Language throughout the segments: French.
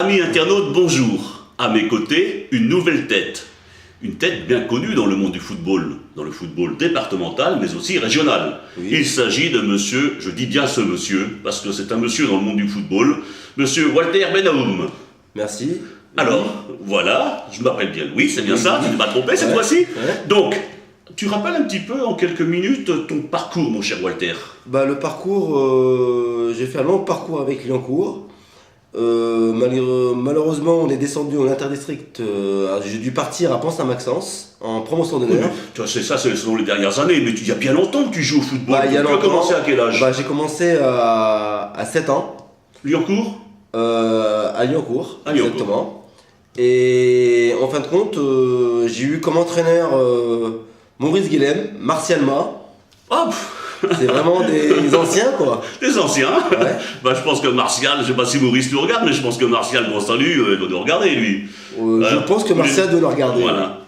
Amis internautes, bonjour. À mes côtés, une nouvelle tête. Une tête bien connue dans le monde du football, dans le football départemental, mais aussi régional. Oui. Il s'agit de monsieur, je dis bien ce monsieur, parce que c'est un monsieur dans le monde du football, monsieur Walter Benahum. Merci. Alors, voilà, je m'appelle bien Louis, c'est bien ça, tu ne m'as trompé cette fois-ci. Ouais. Donc, tu rappelles un petit peu en quelques minutes ton parcours, mon cher Walter. Le parcours, j'ai fait un long parcours avec Liancourt. Malheureusement, on est descendu en interdistrict. J'ai dû partir à Pont-Saint-Maxence en promotion d'honneur. Tu vois, c'est ça, c'est selon les dernières années, mais il y a bien longtemps que tu joues au football. Il y a tu as longtemps. commencé à quel âge? J'ai commencé à 7 ans. Liancourt? À Liancourt, À Liancourt. exactement. Et en fin de compte, j'ai eu comme entraîneur Maurice Guilhem, Martial Ma. Hop, C'est vraiment des anciens, quoi. des anciens. Ouais. Je pense que Martial, je sais pas si Maurice nous regarde, mais je pense que Martial, bon salut, il doit nous regarder, lui. Je pense que Martial doit le regarder. Voilà.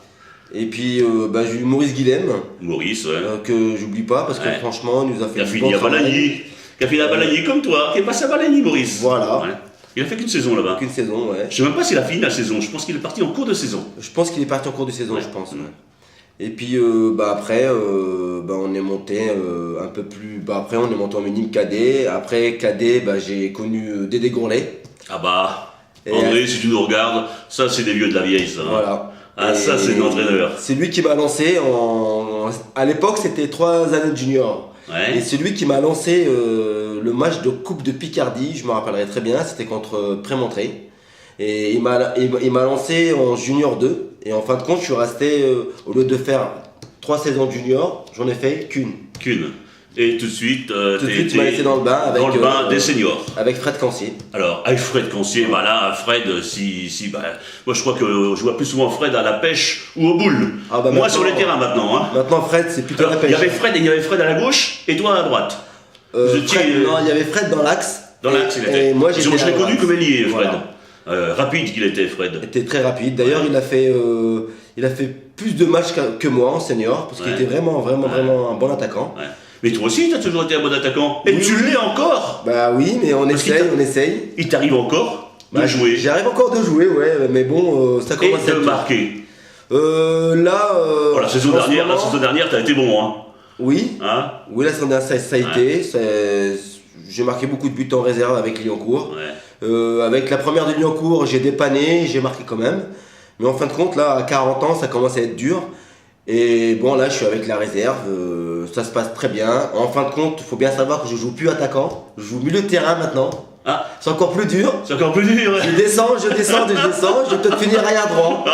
Et puis, j'ai eu Maurice Guilhem, Maurice, ouais. que j'oublie pas, parce que Ouais. franchement, il nous a fait Qui a du fini bon à travail. Balagny. Qui a fini à Balagny comme toi, qui est passé à Balagny, Maurice. Voilà. Ouais. Il a fait qu'une saison là-bas. Qu'une saison, ouais. Je sais même pas s'il a fini la saison, je pense qu'il est parti en cours de saison. Je pense qu'il est parti en cours de saison, Ouais. je pense. Mm. Ouais. Et puis après, on est monté un peu plus. Après, on est monté en minime cadet. Après cadet, j'ai connu Dédé Gourlet. Ah bah, Et, André, si tu nous regardes, ça c'est des vieux de la vieille, ça. Hein. Voilà. Ah, Et ça c'est l'entraîneur. C'est lui qui m'a lancé à l'époque, c'était 3 années de junior. Et Ouais. c'est lui qui m'a lancé le match de Coupe de Picardie, je me rappellerai très bien, c'était contre Prémontré. Et il m'a lancé en junior 2. Et en fin de compte, je suis resté, au lieu de faire 3 saisons de junior, j'en ai fait qu'une. Qu'une. Et tout de suite, Tout de suite, tu m'as laissé dans le bain avec, dans le bain des seniors. avec Fred Cancier. Alors, avec Fred Cancier, Fred, moi je crois que je vois plus souvent Fred à la pêche ou au boule. Ah bah moi maintenant- sur les terrains maintenant. Hein. Maintenant, Fred, c'est plutôt Alors, la pêche. il y avait Fred à la gauche et toi à la droite. Vous étiez, Non, il y avait Fred dans l'axe. Dans l'axe, il était. Et moi, Parce que j'étais je à l'ai connu droite. comme ailier, Fred. Voilà. Rapide qu'il était, Fred. Il était très rapide. D'ailleurs, il a fait plus de matchs que moi en senior, parce qu'il Ouais. était vraiment un bon attaquant. Ouais. Mais toi aussi, tu as toujours été un bon attaquant. Et Oui, tu oui. l'es encore. Bah oui, mais on Parce qu'il essaye. Il t'arrive encore de jouer J'arrive encore de jouer, ouais, mais bon, ça et commence à de être... marquer. Là... Oh, la saison en ce dernière, moment- t'as été bon, hein. Oui, Hein. la saison dernière, ça a été. J'ai marqué beaucoup de buts en réserve avec Liancourt. Ouais. Avec la première de Liancourt, j'ai dépanné, j'ai marqué quand même. Mais en fin de compte, là, à 40 ans, ça commence à être dur. Et bon, là, je suis avec la réserve, ça se passe très bien. En fin de compte, il faut bien savoir que je joue plus attaquant, je joue milieu de terrain maintenant. Ah, C'est encore plus dur. c'est encore plus dur, ouais. Je descends, je vais peut-être finir arrière droit.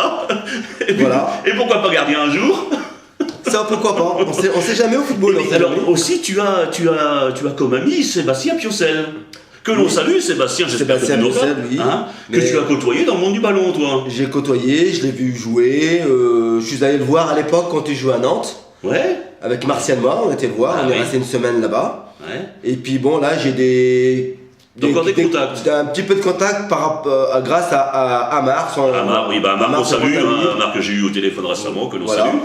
Et, puis- Voilà. et pourquoi pas gardien un jour? Ça, pourquoi pas. On sait jamais au football. on sait Alors jamais. aussi, tu as comme ami Sébastien Piocel. Que l'on Oui. salue, Sébastien, j'espère que tu Sébastien nous regardes, Piocel, oui. hein, que Mais- tu as côtoyé dans le monde du ballon, toi. J'ai côtoyé, je l'ai vu jouer. Je suis allé le voir à l'époque quand il jouait à Nantes. Ouais, Avec Martial Ma, on était le voir, Ah on est oui. resté une semaine là-bas. ouais. Et puis bon, là j'ai Encore des contacts. un petit peu de contact grâce à Amar. Amar, oui, Amar, on son salue, ami. Amar que j'ai eu au téléphone récemment, que l'on Voilà. salue.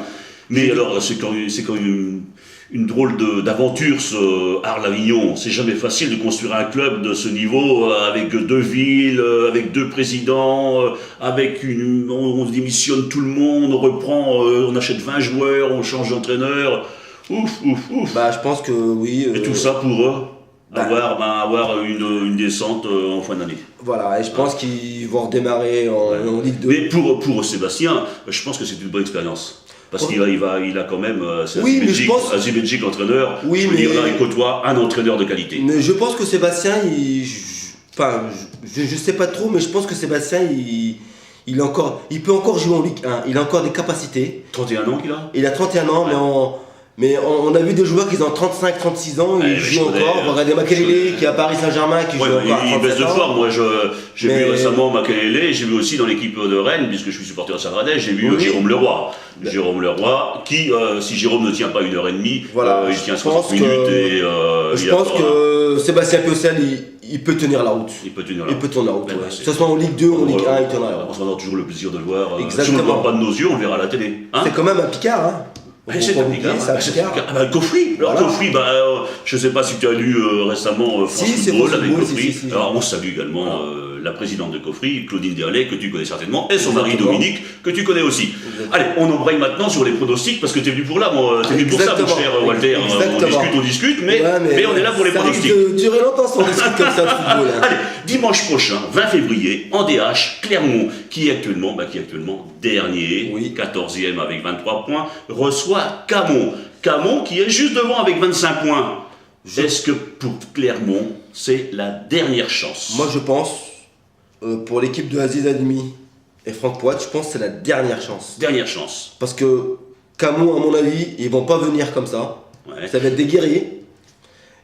Mais alors, c'est quand même une drôle d'aventure, ce Arles-Avignon. C'est jamais facile de construire un club de ce niveau, avec 2 villes, avec 2 présidents, on démissionne tout le monde, on reprend, on achète 20 joueurs, on change d'entraîneur. Ouf, ouf, ouf. Je pense que oui. Et tout ça pour eux, bah- avoir une descente en fin d'année. Voilà, et je pense qu'ils vont redémarrer en Ligue 2. Mais pour Sébastien, je pense que c'est une bonne expérience. Parce qu'il a quand même, c'est Oui, mais je pense- Azibedjik entraîneur, Oui, je veux mais- dire, là, il côtoie un entraîneur de qualité. Mais je pense que Sébastien, je sais pas trop, mais je pense que Sébastien, il peut encore jouer en Ligue 1. Il a encore des capacités. 31 ans qu'il a. Il a 31 ans, Ouais. mais on a vu des joueurs qui ont 35, 36 ans, Ouais, ils mais jouent je connais, encore. Regardez je Makelele connais. qui est à Paris Saint-Germain, qui Ouais, joue encore à il baisse 37 de ans. forme. Moi, j'ai Mais- vu récemment Makelele, j'ai vu aussi dans l'équipe de Rennes, puisque je suis supporter à Saint-Radès, j'ai vu Oui. Jérôme Leroy. Jérôme Leroy, qui, si Jérôme ne tient pas 1h30, Voilà, il je tient pense 60 minutes et Je il pense attend, hein. que Sébastien Piocel, il peut tenir la route. Il peut tenir là. Il peut tourner la route, Ouais, ouais. bah, Que c'est- ce soit en Ligue 2 ou en Ligue 1, il tiendra la On route. se toujours le plaisir de le voir. Si on ne Exactement. le voit pas de nos yeux, on le verra à la télé. Hein. C'est quand même un Picard, hein. Ouais, c'est un Picard. C'est un Picard. Coffry. Alors, Voilà. Coffry, je ne sais pas si tu as lu récemment France Si, c'est Football France avec Football, Coffry. si. Alors, on salue également la présidente de Cofry, Claudine Derlet, que tu connais certainement, et son mari Exactement. Dominique, que tu connais aussi. Exactement. Allez, on embraye maintenant sur les pronostics, parce que tu es venu pour là, t'es venu pour ça, mon cher Walter. On discute, mais on est là pour les pronostics. Ça risque de durer longtemps si on discute comme ça de football. Hein. Allez, dimanche prochain, 20 février, en DH, Clermont, qui est actuellement dernier, Oui. 14e avec 23 points, reçoit Camon. Camon qui est juste devant avec 25 points. Est-ce que pour Clermont, c'est la dernière chance? Moi, je pense, pour l'équipe de Aziz Admi et Franck Poit, je pense que c'est la dernière chance. Dernière chance. Parce que Camon, à mon avis, ils vont pas venir comme ça. Ouais. Ça va être des guerriers.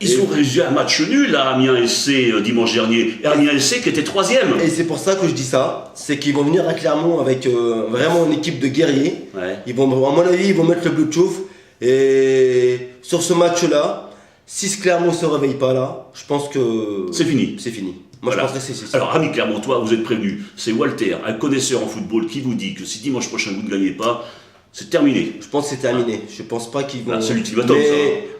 Ils ont réussi un match nul à Amiens SC dimanche dernier. Et Amiens SC qui était 3e. Et c'est pour ça que je dis ça. C'est qu'ils vont venir à Clermont avec vraiment une équipe de guerriers. Ouais. Ils vont, à mon avis, ils vont mettre le bleu de chauffe. Et sur ce match-là, si ce Clermont ne se réveille pas là, je pense que C'est fini. c'est fini. Moi, Voilà. je pense que c'est ça. Alors, amis Clermontois, vous êtes prévenus. C'est Walter, un connaisseur en football, qui vous dit que si dimanche prochain vous ne gagnez pas, c'est terminé. Je pense que c'est terminé. Je pense pas qu'ils vont. Ah, c'est l'ultimatum, Mais- ça.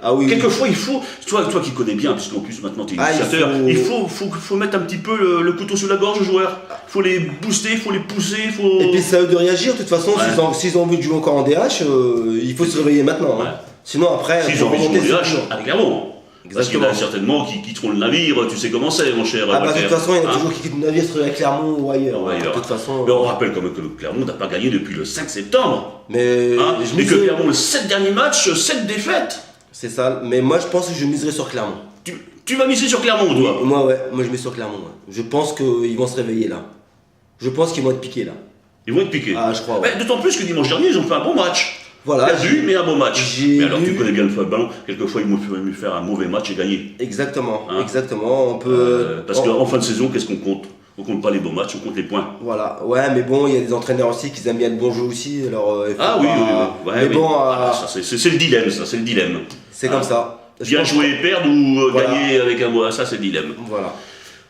Ah oui. Quelquefois, il faut, toi qui connais bien, puisqu'en plus maintenant tu es Ah, initiateur, il il faut- faut mettre un petit peu le couteau sous la gorge aux joueurs. Il faut les booster, il faut les pousser, il faut... Et puis c'est à eux de réagir. De toute façon, Ouais. s'ils ont envie de jouer encore en DH, il faut se réveiller maintenant. hein. Ouais. Sinon après, S'ils faut ont envie de remonter jouer au sur le DH, jour. avec Clermont. Parce qu'il y en a Exactement. certainement qui quitteront le navire, tu sais comment c'est, mon cher Ah bah, de Walter. toute façon, il y en a Hein. toujours qui quittent le navire, sur à Clermont ou ailleurs. Ouais, De toute façon. Mais on rappelle quand même que le Clermont n'a pas gagné depuis le 5 septembre. Mais Hein, je et que miserais- Clermont, le 7 derniers matchs, 7 défaites. c'est ça. Mais moi, je pense que je miserais sur Clermont. Tu vas miser sur Clermont, toi. Moi, ouais. Moi, je mets sur Clermont. Ouais. Je pense qu'ils vont se réveiller là. Je pense qu'ils vont être piqués là. Ils vont être piqués. Ah, je crois. Ouais. Mais d'autant plus que dimanche dernier, ils ont fait un bon match. Voilà. Perdu, mais un bon match. j'ai Mais alors, lu- tu connais bien le football, quelquefois, il faut mieux faire un mauvais match et gagner. Exactement. Hein. Exactement. On peut. Parce on- qu'en fin de saison, qu'est-ce qu'on compte? On compte pas les bons matchs, on compte les points. Voilà. Ouais, mais bon, il y a des entraîneurs aussi qui aiment bien le bon jeu aussi. Alors. Il faut Ah oui, pas- oui. Ouais, mais oui. bon, Ah, ça, c'est le dilemme, ça, c'est le dilemme. c'est Ah. comme ça. Je Bien pense- jouer et perdre ou Voilà. gagner avec un mot, ça c'est le dilemme. Voilà.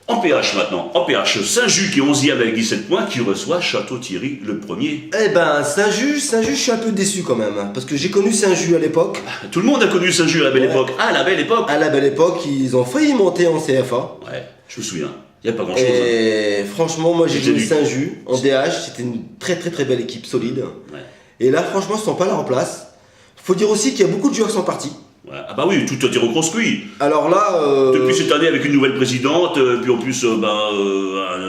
En PH maintenant, en PH, Saint-Just qui est 11e avec 17 points, qui reçoit Château-Thierry le premier. Eh ben, Saint-Just, je suis un peu déçu quand même. Hein, parce que j'ai connu Saint-Just à l'époque. Tout le monde a connu Saint-Just à la belle Ouais. époque. Ah, la belle époque. À la belle époque, ils ont failli monter en CFA. Ouais, je me souviens. Il n'y a pas grand-chose. Et franchement, moi j'ai J'ai joué vu. Saint-Just en DH. C'était une très très très belle équipe solide. Ouais. Et là, franchement, ils ne sont pas là en place. Faut dire aussi qu'il y a beaucoup de joueurs qui sont partis. Ouais. Ah bah oui, tout a été reconstruit. Alors là, Depuis cette année avec une nouvelle présidente, puis en plus,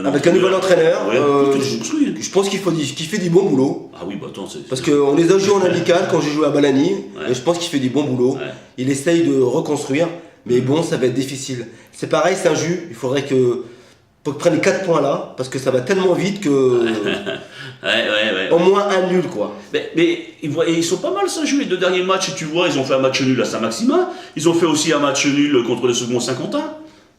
avec un nouvel entraîneur, Ouais, tout est reconstruit. je pense qu'il fait du bon boulot. Ah oui, bah attends, c'est... Parce qu'on les a joués en amical quand j'ai joué à Balani. Ouais. Et je pense qu'il fait du bon boulot. Ouais. Il essaye de reconstruire. Mais bon, ça va être difficile. C'est pareil, Saint-Just. Il faudrait que. Faut qu'ils prennent les 4 points là. Parce que ça va tellement vite que. Ouais. Au moins un nul quoi. Mais ils sont pas mal Saint-Just les deux derniers matchs, et tu vois, ils ont fait un match nul à Saint-Maximin, ils ont fait aussi un match nul contre le second Saint-Quentin.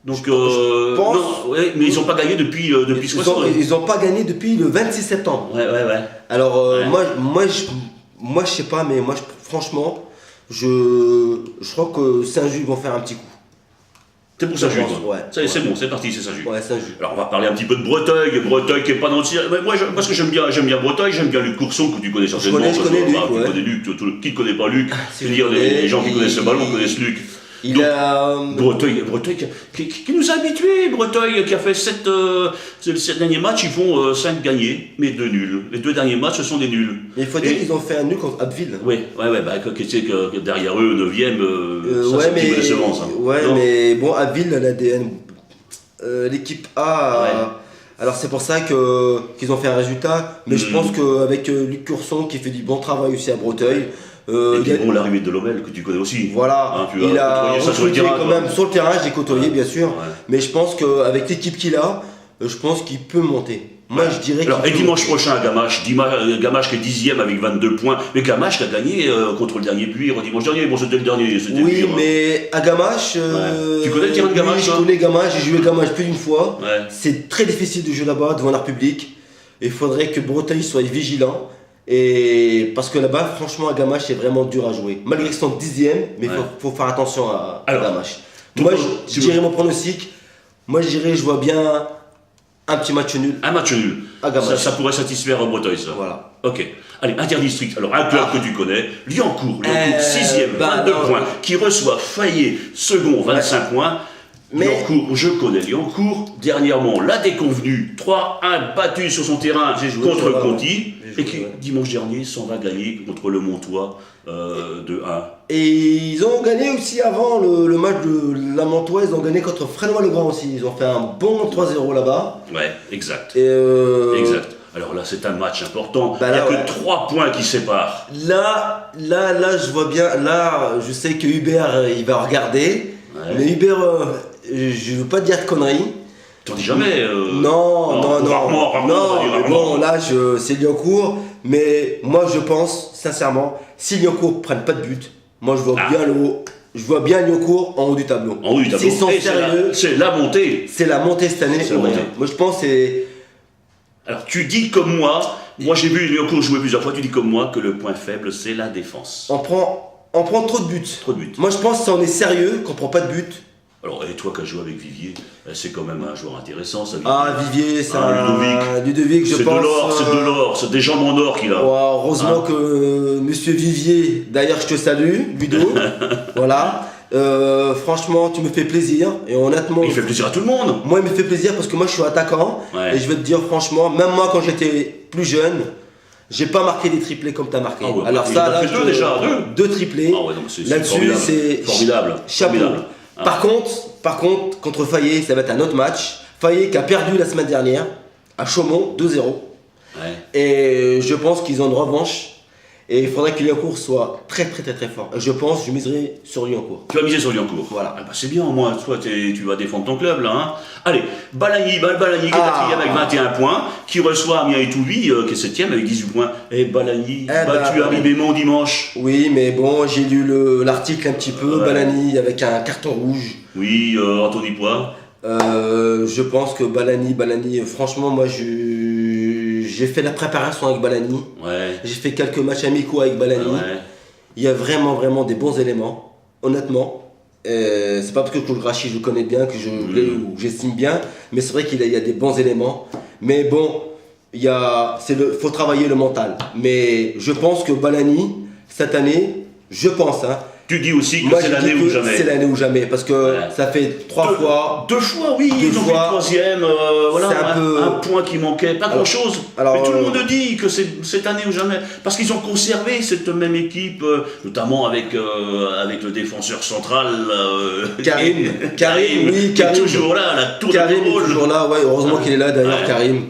Donc, je pense- non, ouais, mais ils n'ont pas gagné depuis 60 ans. Ils ont pas gagné depuis le 26 septembre. Ouais. Alors Ouais. moi je sais pas, mais franchement, je crois que Saint-Just vont faire un petit coup. C'est pour Saint-Just, Je pense, toi. ouais. Ça y est, c'est Ouais. bon, c'est parti, c'est Saint-Just. Ouais, Saint-Just. Alors on va parler un petit peu de Breteuil, Breteuil qui est pas dans le tir. Mais moi, parce que j'aime bien Breteuil, j'aime bien Luc Courson que tu connais certainement. je connais parce que, Luc, tu ouais. connais Luc, qui ne connaît pas Luc, si c'est je dire connais, les gens qui connaissent le ballon connaissent Luc. Il Donc, a. Breteuil qui nous a habitués, Breteuil qui a fait 7 derniers matchs, ils font 5 gagnés, mais 2 nuls. Les 2 derniers matchs, ce sont des nuls. Mais il faut dire qu'ils ont fait un nul contre Abbeville. Ouais, bah, que derrière eux, 9ème, ça Ouais, c'est un petit mais, peu décevant ça. ouais, Non. mais bon, Abbeville, l'ADN, l'équipe A. Ouais. Alors c'est pour ça qu'ils ont fait un résultat. Mais je Mm. pense qu'avec Luc Courson qui fait du bon travail aussi à Breteuil. Et il puis y a- bon, l'arrivée de Lomel que tu connais aussi. Voilà, Hein, tu il as a côtoyé ça sur le recruté terrain, quand quoi. même sur le terrain, je l'ai côtoyé bien sûr, Ouais. mais je pense qu'avec l'équipe qu'il a, je pense qu'il peut monter. Moi je dirais Alors, qu'il et peut dimanche monter. prochain à Gamache, Gamache qui est 10ème avec 22 points, mais Gamache qui a gagné contre le dernier Puir dimanche dernier. Bon, c'était le dernier, c'était Oui, Puir, hein. mais à Gamache, Ouais. Tu connais le terrain de Gamache, oui, je hein connais Gamache, j'ai joué Gamache plus d'une fois. Ouais. C'est très difficile de jouer là-bas devant leur public. Il faudrait que Breteuil soit vigilant. Et parce que là-bas, franchement, à Gamache, c'est vraiment dur à jouer. Malgré qu'ils sont 10e, mais il Ouais. faut faire attention à Alors, Gamache. tout Moi, le- je si dirais mon pronostic. Moi, je dirais, je vois bien un petit match nul Un match nul. à Gamache. Ça pourrait satisfaire Breteuil, ça. Voilà. Ok. Allez, interdistrict. Alors, un club que tu connais, Liancourt 6ème, 22 non. points, qui reçoit Fayet, second, 25 points. Liancourt, je connais Liancourt, dernièrement l'a déconvenu, 3-1 battu sur son terrain contre Conti, et qui dimanche dernier s'en va gagner contre le Montois 2-1. Et ils ont gagné aussi avant le match de la Montois, ils ont gagné contre Fresnoy-le-Grand aussi, ils ont fait un bon 3-0 là-bas. Ouais, exact. Et Exact. Alors là, c'est un match important. Bah Il n'y a là, que 3 points qui séparent. Là, je vois bien, là, je sais que Hubert, il va regarder, mais Hubert, je veux pas dire de conneries. T'en dis jamais. Non, rarement, mais bon, là, c'est Liancourt, mais moi, je pense, sincèrement, si Liancourt ne prenne pas de but, moi, je vois bien Liancourt en haut du tableau. En haut du tableau. S'ils sont sérieux, c'est la montée. c'est la montée cette année. C'est la montée. Moi, je pense que c'est... Alors, tu dis comme moi j'ai vu Liancourt jouer plusieurs fois, tu dis comme moi que le point faible, c'est la défense. On prend trop de buts. Trop de buts. Moi, je pense que si on est sérieux, qu'on prend pas de buts. Alors, et toi qui as joué avec Vivier, c'est quand même un joueur intéressant, ça. Vivier, c'est Ludovic, je c'est pense. C'est de l'or, c'est des jambes en or qu'il a. Heureusement que Monsieur Vivier, d'ailleurs, je te salue, Ludo. Voilà. Franchement, tu me fais plaisir. Et honnêtement, Il fait plaisir à tout le monde. moi, il me fait plaisir parce que moi, je suis attaquant. Ouais. Et je vais te dire, franchement, même moi, quand j'étais plus jeune, j'ai pas marqué des triplés comme tu as marqué. Ah ouais, Alors, il ça, en a là, fait deux déjà, deux triplés. Ah ouais, non, c'est Là-dessus, formidable. c'est Formidable. chapeau. Formidable. Ah. Par contre, contre Fayet, ça va être un autre match. Fayet qui a perdu la semaine dernière à Chaumont 2-0. Ouais. Et je pense qu'ils ont une revanche. Et il faudrait que Liancourt soit très fort. Et je miserai sur Liancourt. Tu vas miser sur Liancourt. Voilà. Ah bah c'est bien, au moins, toi, tu vas défendre ton club, là. Hein. Allez, Balagny qui est 4ème avec 21 points, qui reçoit Amiens et Toulouse, qui est 7ème avec 18 points. Et Balagny, battu à Ribémont dimanche. Oui, mais bon, j'ai lu l'article un petit peu. Ouais. Balagny avec un carton rouge. Oui, Anthony Poix. Je pense que Balagny, franchement, moi, j'ai fait la préparation avec Balagny. Ouais. J'ai fait quelques matchs amicaux avec Balagny. Ouais. Il y a vraiment des bons éléments, honnêtement. C'est pas parce que Koulrachi je le connais bien, que je l'ai ou que j'estime bien, mais c'est vrai qu'il y a des bons éléments. Mais bon, faut travailler le mental. Mais je pense que Balagny, cette année, je pense, hein, Tu dis aussi que moi, c'est je l'année dis ou que jamais. c'est l'année ou jamais, parce que ça fait 3 fois. 2 fois, oui, ils ont fait le 3ème. Voilà, c'est un point qui manquait, pas grand-chose. Mais tout le monde dit que c'est cette année ou jamais. Parce qu'ils ont conservé cette même équipe, notamment avec le défenseur central. Karim, oui, qui est Karim. toujours là, la tour Karim de est toujours là, ouais, heureusement qu'il est là d'ailleurs, Ouais.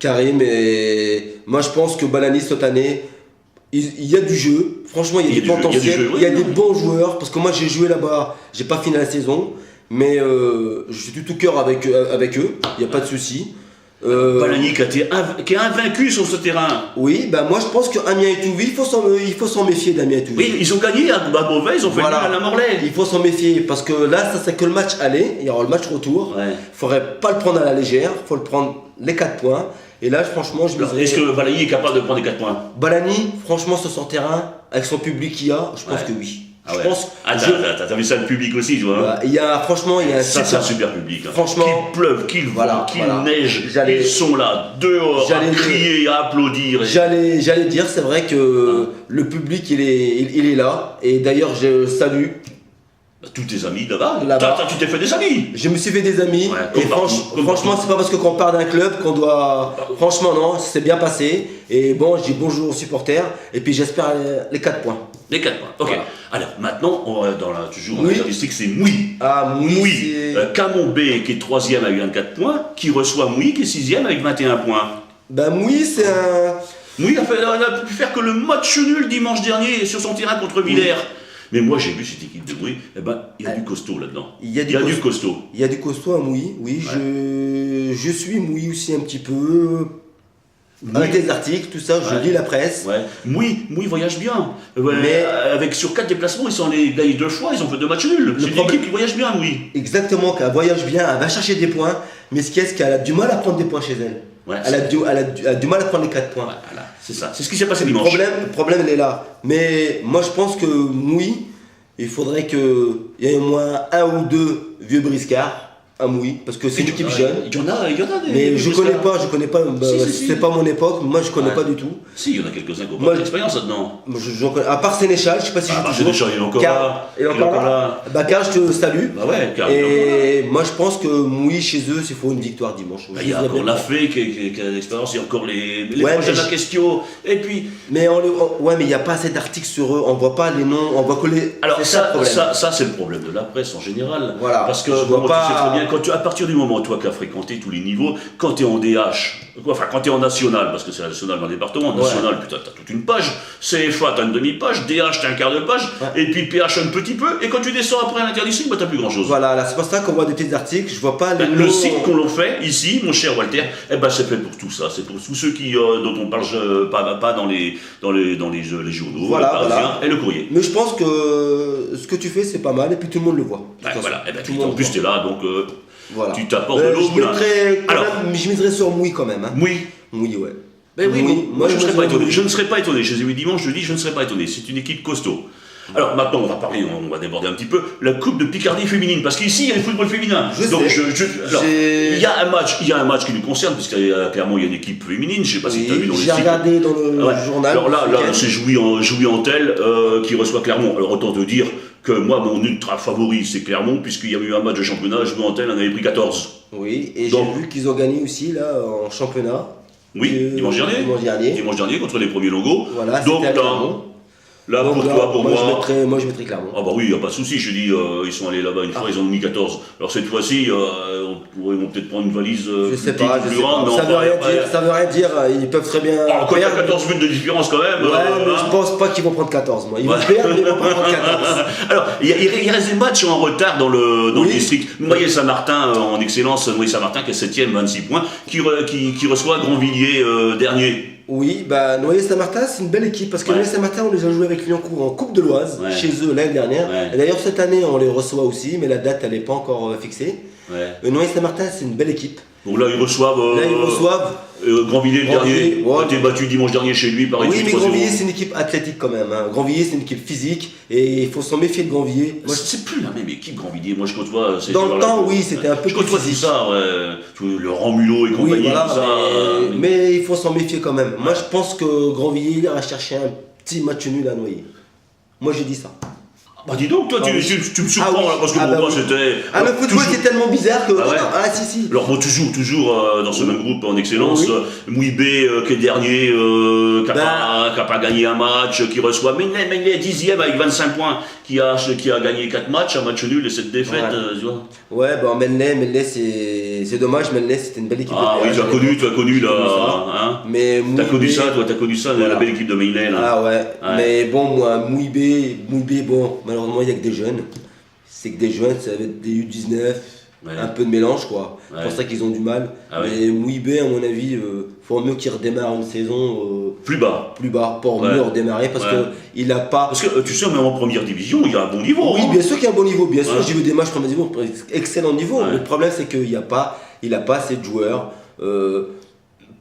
Karim, et moi je pense que Balagny cette année, il y a du jeu, franchement il y a du potentiel, il y a des bons joueurs, parce que moi j'ai joué là-bas, j'ai pas fini la saison, mais je suis du tout cœur avec eux, il n'y a pas de souci. Balagny qui est invaincu sur ce terrain. Oui, ben moi je pense que Amiens et Toulouse, il faut s'en méfier d'Amiens et Toulouse. Oui, ils ont gagné à Beauvais, ils ont fait le nul à la Morlaix. Il faut s'en méfier parce que là, ça c'est que le match aller, il y aura le match retour. Ouais. Faudrait pas le prendre à la légère, faut le prendre les 4 points. Et là, franchement, je me dirais. Est-ce que Balagny est capable de prendre les 4 points? Balagny, franchement, sur son terrain, avec son public qu'il y a, je pense que oui. Ah ouais. Je pense. T'as vu ça le public aussi, tu vois? Franchement, il y a un C'est un super public. Hein. Franchement. Qu'il pleuve, qu'il vent, qu'il neige, J'allais- ils sont là, dehors, à crier, à applaudir. J'allais dire, c'est vrai que le public, il est là. Et d'ailleurs, je salue. Tous tes amis là-bas, Là-bas. tu t'es fait des amis. Je me suis fait des amis. Ouais, Et comme partout, comme franchement, partout. c'est pas parce qu'on part d'un club qu'on doit. Franchement, non, c'est bien passé. Et bon, je dis bonjour aux supporters. Et puis j'espère les 4 points. Les 4 points. Ok. Voilà. Alors maintenant, on va toujours Oui. dans le district, c'est Mouy. Ah, Mouy. c'est- Camon B qui est 3ème avec 24 points, qui reçoit Mouy qui est 6ème avec 21 points. Mouy, c'est un. Mouy a pu faire que le match nul dimanche dernier sur son terrain contre Villers. Mais moi j'ai vu cette équipe de Mouy, il y a du costaud là-dedans. Il y a du costaud. Il y a du costaud à Mouy, oui. Ouais. Je suis Mouy aussi un petit peu. Avec les articles, tout ça, je lis la presse. Ouais. Mouy voyage bien. Ouais, Mais- avec sur 4 déplacements, ils sont allés gagner 2 fois, ils ont fait 2 matchs nuls. C'est une problème- équipe qui voyage bien, Mouy. Exactement, qu'elle voyage bien, elle va chercher des points. Mais ce qui est, c'est qu'elle a du mal à prendre des points chez elle. Ouais, Elle a du mal à prendre les 4 points. Voilà, c'est ça. C'est ce qui s'est passé Le dimanche. problème, il est là. Mais moi, je pense que Mouy, il faudrait qu'il y ait au moins un ou deux vieux briscards à Mouy, parce que c'est une équipe jeune. Il y en a des. Mais je connais pas, Si. c'est pas mon époque, moi je connais pas du tout. Si, il y en a quelques-uns qui ont Moi, pas d'expérience là-dedans. À part Sénéchal, je sais pas si Ah, bah, je Sénéchal, il est encore là. Il est encore là. Bah, Car, je te salue. Bah ouais, Car. Et moi je pense que Mouy chez eux, il faut une victoire dimanche. Bah, il y a encore la Fée qui a l'expérience, il y a encore les Ouais, projets de la question. Et puis. Mais ouais, mais il n'y a pas assez d'articles sur eux, on voit pas les noms, on voit que les. Alors c'est ça, le problème. ça c'est le problème de la presse en général. Voilà. Parce que Je vois bon, pas- tu sais très bien, à partir du moment toi qui as fréquenté tous les niveaux, quand tu es en DH, enfin quand tu es en national, parce que c'est la nationale dans le département, en national, putain, tu as toute une page, CFA, tu as une demi-page, DH, tu as un quart de page, et puis PH un petit peu, et quand tu descends après à l'interdiction, bah, tu n'as plus grand-chose. Voilà, là, c'est pour ça qu'on voit des petits articles, je vois pas les Le noms. site qu'on l'a fait ici, mon cher Walter, eh ben c'est fait pour tout ça. C'est pour tous ceux qui, dont on parle pas dans les journaux, Voilà, le Parisien voilà. et le Courrier. Mais je pense que ce que tu fais, c'est pas mal, et puis tout le monde le voit. De toute Ouais, façon. voilà. Eh ben, Tout le monde en le plus voit. tu es là, donc Voilà. tu t'apportes de l'eau. Je miserais sur Mouy quand même. Hein. Oui. Mouy, ouais. Ben oui, Mouy, moi je ne serais pas étonné. Mouy. Je ne serais pas étonné. Je les ai vu dimanche, je dis je ne serais pas étonné. C'est une équipe costaud. Alors maintenant on va parler, on va déborder un petit peu, la Coupe de Picardie féminine, parce qu'ici il y a le football féminin. Donc alors, il y a un match qui nous concerne, puisque clairement il y a une équipe féminine, je ne sais pas si tu as vu dans les J'ai sites. regardé dans le journal. Alors là c'est Jouy Antel qui reçoit Clermont. Alors autant te dire que moi mon ultra favori c'est Clermont, puisqu'il y a eu un match de championnat, Jouy Antel en avait pris 14. Oui, et Donc- j'ai vu qu'ils ont gagné aussi là en championnat. Oui, dimanche dernier. Dimanche dernier contre les premiers logos. Voilà, Donc c'était à Clermont. là Donc pour là, toi, pour moi. Moi je mettrais Clermont. Ah bah oui, il n'y a pas de souci, je dis, ils sont allés là-bas une fois, ils ont mis 14. Alors cette fois-ci, ils vont peut-être prendre une valise Je sais plus pas, petite, je plus sais grande, pas. non, Ça veut rien dire, ils peuvent très bien. Ah, quand il y a perdre. 14 buts de différence quand même. Ouais, mais hein. je pense pas qu'ils vont prendre 14, moi. Ils vont Ouais. perdre, mais ils vont pas prendre 14. Alors, il reste des matchs en retard dans le Oui. district. Noyer-Saint-Martin en excellence, Noyer-Saint-Martin qui est 7ème, 26 points, qui reçoit Grandvilliers dernier. Oui, bah Noyer-Saint-Martin, c'est une belle équipe parce que Ouais. Noyer-Saint-Martin, on les a joués avec Lyoncourt en Coupe de l'Oise, Ouais. chez eux l'année dernière. Ouais. Et d'ailleurs, cette année, on les reçoit aussi, mais la date, elle n'est pas encore fixée. Ouais. Noyer-Saint-Martin, c'est une belle équipe. Donc là, ils reçoivent Là, ils reçoivent. Grandvilliers dernier. Ouais. A été battu dimanche dernier chez lui par Oui, équipe mais 3-0. Grandvilliers, c'est une équipe athlétique quand même. Hein. Grandvilliers, c'est une équipe physique et il faut s'en méfier de Grandvilliers. Moi, C'est plus la même équipe Grandvilliers. Moi, je côtoie. Dans le temps, oui, c'était un peu Je plus côtoie tout physique. ça, ouais. Le Ramulot et compagnie, Oui, voilà, tout ça. mais il faut s'en méfier quand même. Moi, je pense que Grandvilliers ira chercher un petit match nul à Noyer. Moi, j'ai dit ça. Bah dis donc, toi, Ah tu oui. me surprends Ah oui. là, parce que Ah pour bah moi, oui. c'était. Ah, le football, toujours- c'est tellement bizarre que. Ah ouais. Ah, si. Alors bon, toujours dans ce même groupe en excellence, Oui. Mouibé qui est dernier, qui n'a pas gagné un match, qui reçoit Menley 10e avec 25 points, qui a gagné 4 matchs, un match nul et 7 défaites. Ouais. Tu vois. Ouais, bah Menley, c'est dommage. Menley, c'était une belle équipe. Ah de oui, PH, tu as connu J'ai connu là. ça. Hein. Mais T'as connu Mouibé- ça, toi, t'as connu ça, Voilà. la belle équipe de Menley là. Ah ouais. Ouais. Mais bon, moi, Mouibé, bon, malheureusement, il n'y a que des jeunes. C'est que des jeunes, ça va être des U19, Ouais. un peu de mélange, quoi. C'est Ouais. pour ça qu'ils ont du mal. Ah ouais. Mais Mouibé, à mon avis, faut mieux qu'il redémarre une saison Plus bas. plus bas pour Ouais. mieux redémarrer parce Ouais. que il a pas. Parce que tu sais, même en première division, il y a un bon niveau. Oui, hein. bien sûr qu'il y a un bon niveau, bien sûr, Ouais. j'ai vu des matchs première niveau, excellent niveau. Ouais. Le problème, c'est qu'il a pas assez de joueurs.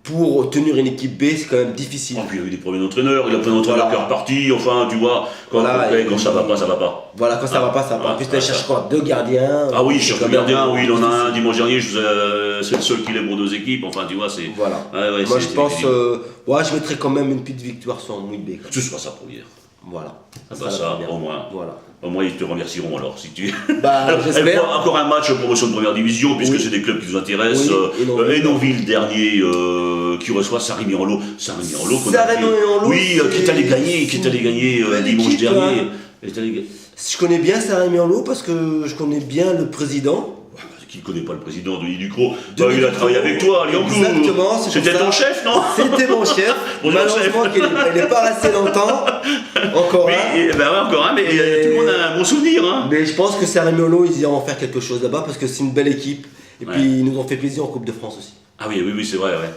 Pour tenir une équipe B, c'est quand même difficile. Et puis il y a eu des problèmes d'entraîneurs, il y a plein d'entraîneurs Voilà. qui sont repartis, enfin tu vois, quand, Voilà, quand ça va pas, ça va pas. Voilà, quand ça va pas, ça va pas. En plus, là, il cherche quoi? 2 gardiens. Ah oui, il cherche C'est le quand même gardien, oui, il en a un difficile. dimanche dernier, c'est le seul qu'il est pour 2 équipes, enfin tu vois, c'est. Voilà. Ouais, ouais, Moi, c'est- je pense, c'est- ouais, je mettrais quand même une petite victoire sur Mouibé. Que ce soit sa première. Voilà. Ah Ça bah sera ça, la première. au moins. Voilà. Au moins ils te remercieront alors si tu. Bah, Alors, j'espère. encore un match promotion de première division, puisque Oui. c'est des clubs qui nous intéressent. Oui, Hénonville. Hénonville dernier qui reçoit Saint-Rémy-en-Lot. Saint-Rémy-en-Lot qu'on a Saint-Rémy-en-Lot, oui, qui est allé gagner, belle dimanche équipe, dernier. hein. Est allé- Je connais bien Saint-Rémy-en-Lot parce que je connais bien le président. Qui ne connaît pas le président de Ducros? Denis Il a Ducros. travaillé avec toi, à Lyoncourt. Exactement, c'est pour C'était ça. ton chef, non? C'était mon chef. Bonjour, Malheureusement, il n'est pas resté longtemps. Encore Oui, un. ben ouais, encore un, mais tout le monde a un bon souvenir. Hein. Mais je pense que Saint-Rémy-en-Lot, ils iront faire quelque chose là-bas parce que c'est une belle équipe. Et Ouais. puis, ils nous ont fait plaisir en Coupe de France aussi. Ah oui, c'est vrai, ouais.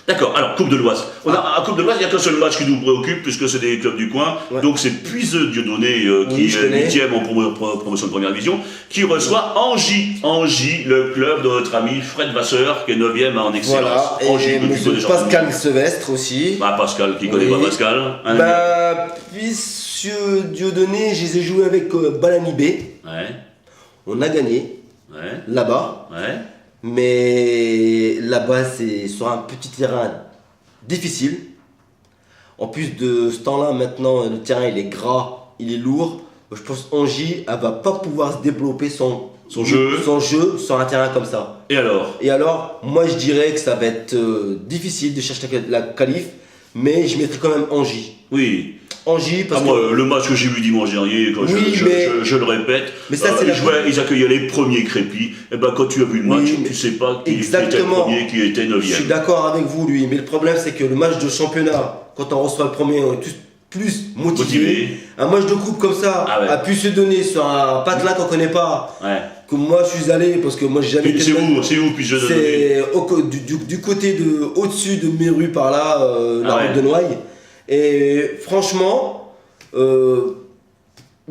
D'accord, alors Coupe de l'Oise. À Coupe de l'Oise, il n'y a qu'un seul match qui nous préoccupe, puisque c'est des clubs du coin. Ouais. Donc c'est Puiseux-Dieudonné, qui Oui, je est connais. 8e en promotion de première division, qui reçoit Angy. Angy, le club de notre ami Fred Vasseur, qui est 9e en excellence. Voilà. Angy, Et que tu monsieur connais Pascal certainement. Sevestre aussi. Bah, Pascal, qui connaît Oui. pas Pascal. Un ami. Bah, Puiseux Dieudonné, je les ai joués avec Balani B. Ouais. On a gagné. Ouais. là-bas. Ouais. Mais là-bas, c'est sur un petit terrain difficile. En plus de ce temps-là, maintenant, le terrain il est gras, il est lourd. Je pense qu'Angy, elle va pas pouvoir se développer Son jeu. sur un terrain comme ça. Et alors? Et alors, moi je dirais que ça va être difficile de chercher la qualif, mais je mettrai quand même Angy. Oui. Angy, parce Moi, que. le match que j'ai vu dimanche dernier, quand Oui, je le répète, Mais ça, c'est ils accueillaient les premiers crépis. Et ben quand tu as vu le match, Oui, mais tu sais pas qui était le exactement. premier, qui était Je suis 9e. d'accord avec vous, lui, mais le problème c'est que le match de championnat, quand on reçoit le premier, on est tous plus motivés. Un match de coupe comme ça Ah ouais. a pu se donner sur un patelin qu'on connaît pas. Ouais. Comme moi je suis allé, parce que moi j'ai jamais été. C'est où, puis je donne. C'est du côté de au-dessus de Méru par là, la route de Noailles. Et franchement,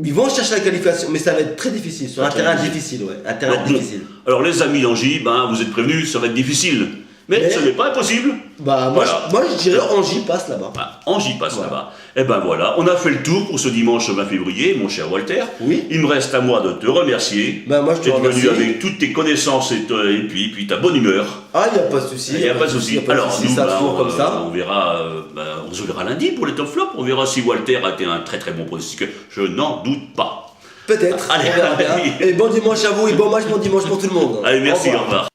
ils vont chercher la qualification, mais ça va être très difficile, sur un terrain difficile, ouais. Un terrain difficile. Alors les amis d'Angy, vous êtes prévenus, ça va être difficile. Mais ce n'est pas impossible. Bah moi je dirais Angy passe là-bas. Angy passe là-bas. Et ben voilà, on a fait le tour pour ce dimanche 20 février, mon cher Walter. Oui. Il me reste à moi de te remercier. Moi je te d'être remercie. venu avec toutes tes connaissances et puis ta bonne humeur. Ah, il n'y a pas de souci. Il n'y a pas de souci. Alors, nous, ça tourne comme ça. on verra, on se verra lundi pour les top flops. On verra si Walter a été un très très bon pronostic. Je n'en doute pas. Peut-être. Allez, On verra bien. Et bon dimanche à vous et bon match, bon dimanche pour tout le monde. Allez, merci, Au revoir. au revoir.